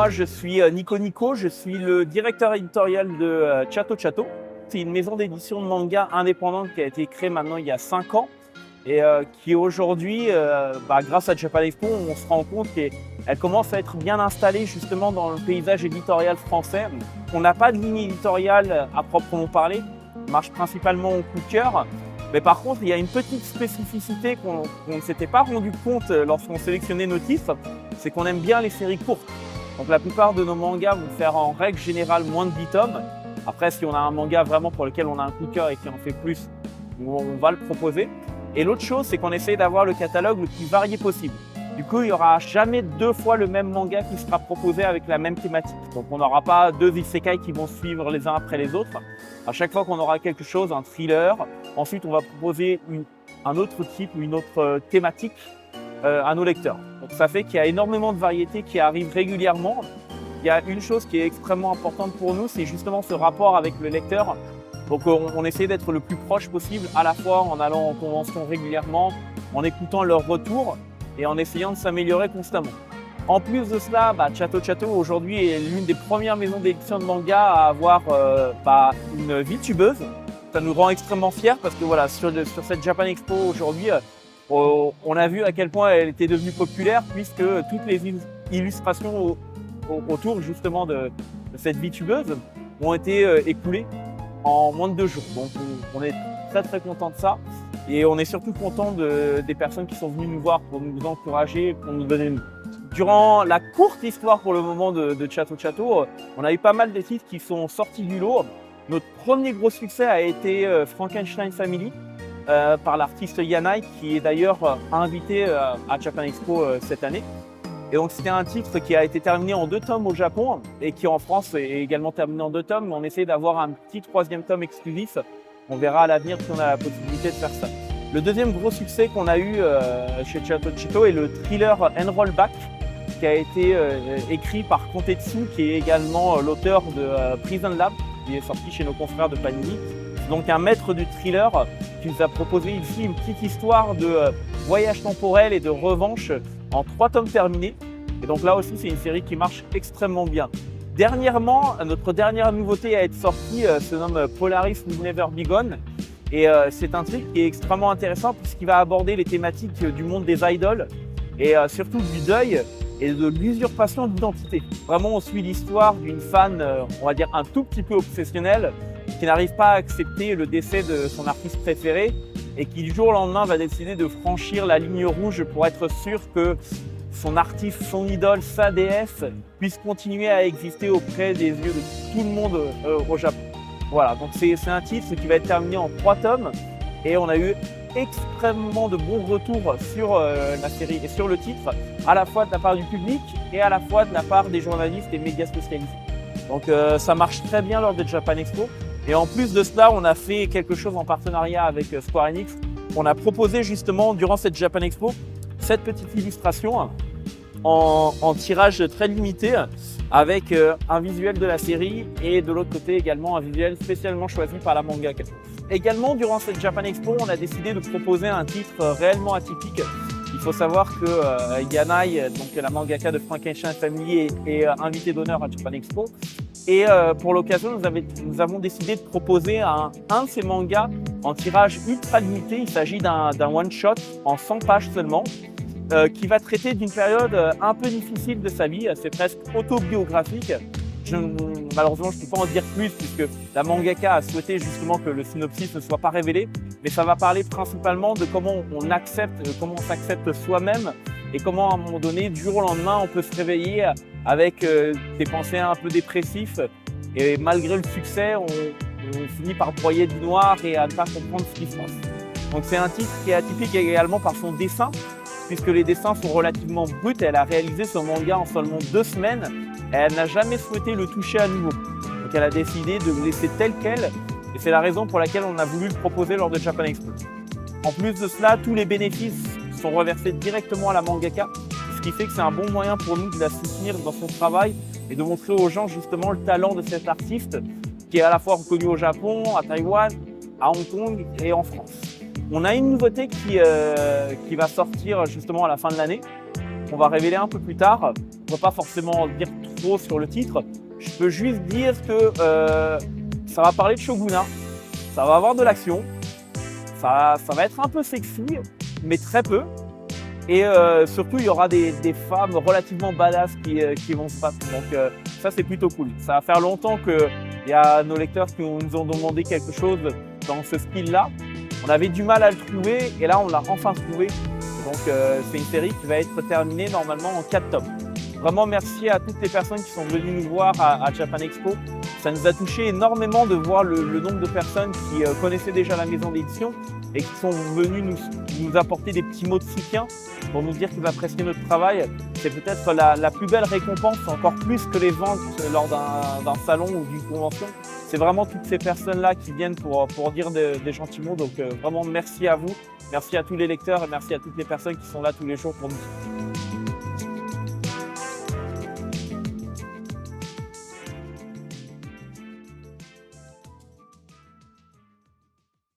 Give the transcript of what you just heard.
moi je suis Nico Nico, je suis le directeur éditorial de Chatto Chatto. C'est une maison d'édition de manga indépendante qui a été créée maintenant il y a 5 ans et qui aujourd'hui, grâce à Japan Expo, on se rend compte qu'elle commence à être bien installée justement dans le paysage éditorial français. On n'a pas de ligne éditoriale à proprement parler, on marche principalement au coup de cœur. Mais par contre, il y a une petite spécificité qu'on ne s'était pas rendu compte lorsqu'on sélectionnait nos titres, c'est qu'on aime bien les séries courtes. Donc la plupart de nos mangas vont faire en règle générale moins de 10 tomes. Après, si on a un manga vraiment pour lequel on a un coup de cœur et qui en fait plus, on va le proposer. Et l'autre chose, c'est qu'on essaie d'avoir le catalogue le plus varié possible. Du coup, il n'y aura jamais 2 fois le même manga qui sera proposé avec la même thématique. Donc on n'aura pas 2 isekai qui vont suivre les uns après les autres. À chaque fois qu'on aura quelque chose, un thriller, ensuite on va proposer un autre type ou une autre thématique à nos lecteurs. Donc ça fait qu'il y a énormément de variétés qui arrivent régulièrement. Il y a une chose qui est extrêmement importante pour nous, c'est justement ce rapport avec le lecteur. Donc on essaie d'être le plus proche possible, à la fois en allant en convention régulièrement, en écoutant leurs retours et en essayant de s'améliorer constamment. En plus de cela, Chatto Chatto aujourd'hui est l'une des premières maisons d'édition de manga à avoir une VTubeuse. Ça nous rend extrêmement fiers parce que voilà, sur cette Japan Expo aujourd'hui, on a vu à quel point elle était devenue populaire puisque toutes les illustrations autour justement de cette VTubeuse ont été écoulées en moins de 2 jours. Donc on est très très content de ça et on est surtout content des personnes qui sont venues nous voir pour nous encourager, pour nous donner une. Durant la courte histoire pour le moment de Chatto Chatto, on a eu pas mal de titres qui sont sortis du lot. Notre premier gros succès a été Frankenstein Family par l'artiste Yanai qui est d'ailleurs invité à Japan Expo cette année. Et donc c'était un titre qui a été terminé en 2 tomes au Japon et qui en France est également terminé en 2 tomes. Mais on essaie d'avoir un petit 3e tome exclusif. On verra à l'avenir si on a la possibilité de faire ça. Le deuxième gros succès qu'on a eu chez Chatto Chatto est le thriller Enroll Back qui a été écrit par Kontetsu qui est également l'auteur de Prison Lab qui est sorti chez nos confrères de Panini. Donc un maître du thriller qui nous a proposé ici une petite histoire de voyage temporel et de revanche en 3 tomes terminés. Et donc là aussi, c'est une série qui marche extrêmement bien. Dernièrement, notre dernière nouveauté à être sortie se nomme Polaris Will Never Be Gone. Et c'est un truc qui est extrêmement intéressant puisqu'il va aborder les thématiques du monde des idoles et surtout du deuil et de l'usurpation d'identité. Vraiment, on suit l'histoire d'une fan, on va dire un tout petit peu obsessionnelle, qui n'arrive pas à accepter le décès de son artiste préféré et qui du jour au lendemain va décider de franchir la ligne rouge pour être sûr que son artiste, son idole, sa déesse puisse continuer à exister auprès des yeux de tout le monde au Japon. Voilà, donc c'est un titre qui va être terminé en 3 tomes et on a eu extrêmement de bons retours sur la série et sur le titre, à la fois de la part du public et à la fois de la part des journalistes et médias spécialisés. Donc ça marche très bien lors de Japan Expo. Et en plus de cela, on a fait quelque chose en partenariat avec Square Enix. On a proposé justement durant cette Japan Expo cette petite illustration en tirage très limité avec un visuel de la série et de l'autre côté également un visuel spécialement choisi par la mangaka. Également durant cette Japan Expo, on a décidé de proposer un titre réellement atypique. Il faut savoir que Yanai, donc la mangaka de Frankenstein Family, est invité d'honneur à Japan Expo. Et pour l'occasion, nous avons décidé de proposer un de ces mangas en tirage ultra limité. Il s'agit d'un one-shot en 100 pages seulement, qui va traiter d'une période un peu difficile de sa vie. C'est presque autobiographique. Malheureusement, je ne peux pas en dire plus puisque la mangaka a souhaité justement que le synopsis ne soit pas révélé. Mais ça va parler principalement de comment on s'accepte soi-même et comment à un moment donné, du jour au lendemain, on peut se réveiller avec des pensées un peu dépressives et malgré le succès, on finit par broyer du noir et à ne pas comprendre ce qui se passe. Donc c'est un titre qui est atypique également par son dessin, puisque les dessins sont relativement bruts. Elle a réalisé ce manga en seulement 2 semaines et elle n'a jamais souhaité le toucher à nouveau. Donc elle a décidé de le laisser tel quel et c'est la raison pour laquelle on a voulu le proposer lors de Japan Expo. En plus de cela, tous les bénéfices sont reversés directement à la mangaka, ce qui fait que c'est un bon moyen pour nous de la soutenir dans son travail et de montrer aux gens justement le talent de cet artiste qui est à la fois reconnu au Japon, à Taïwan, à Hong Kong et en France. On a une nouveauté qui va sortir justement à la fin de l'année, qu'on va révéler un peu plus tard. On ne va pas forcément en dire trop sur le titre. Je peux juste dire que ça va parler de shogunat, ça va avoir de l'action, ça va être un peu sexy, mais très peu. Et surtout, il y aura des femmes relativement badass qui vont se battre. Donc ça, c'est plutôt cool. Ça va faire longtemps qu'il y a nos lecteurs qui nous ont demandé quelque chose dans ce style-là. On avait du mal à le trouver et là, on l'a enfin trouvé. Donc c'est une série qui va être terminée normalement en 4 tomes. Vraiment merci à toutes les personnes qui sont venues nous voir à Japan Expo. Ça nous a touché énormément de voir le nombre de personnes qui connaissaient déjà la maison d'édition et qui sont venues nous apporter des petits mots de soutien pour nous dire qu'ils appréciaient notre travail. C'est peut-être la plus belle récompense, encore plus que les ventes lors d'un salon ou d'une convention. C'est vraiment toutes ces personnes-là qui viennent pour dire des gentils mots. Donc vraiment merci à vous, merci à tous les lecteurs et merci à toutes les personnes qui sont là tous les jours pour nous soutenir.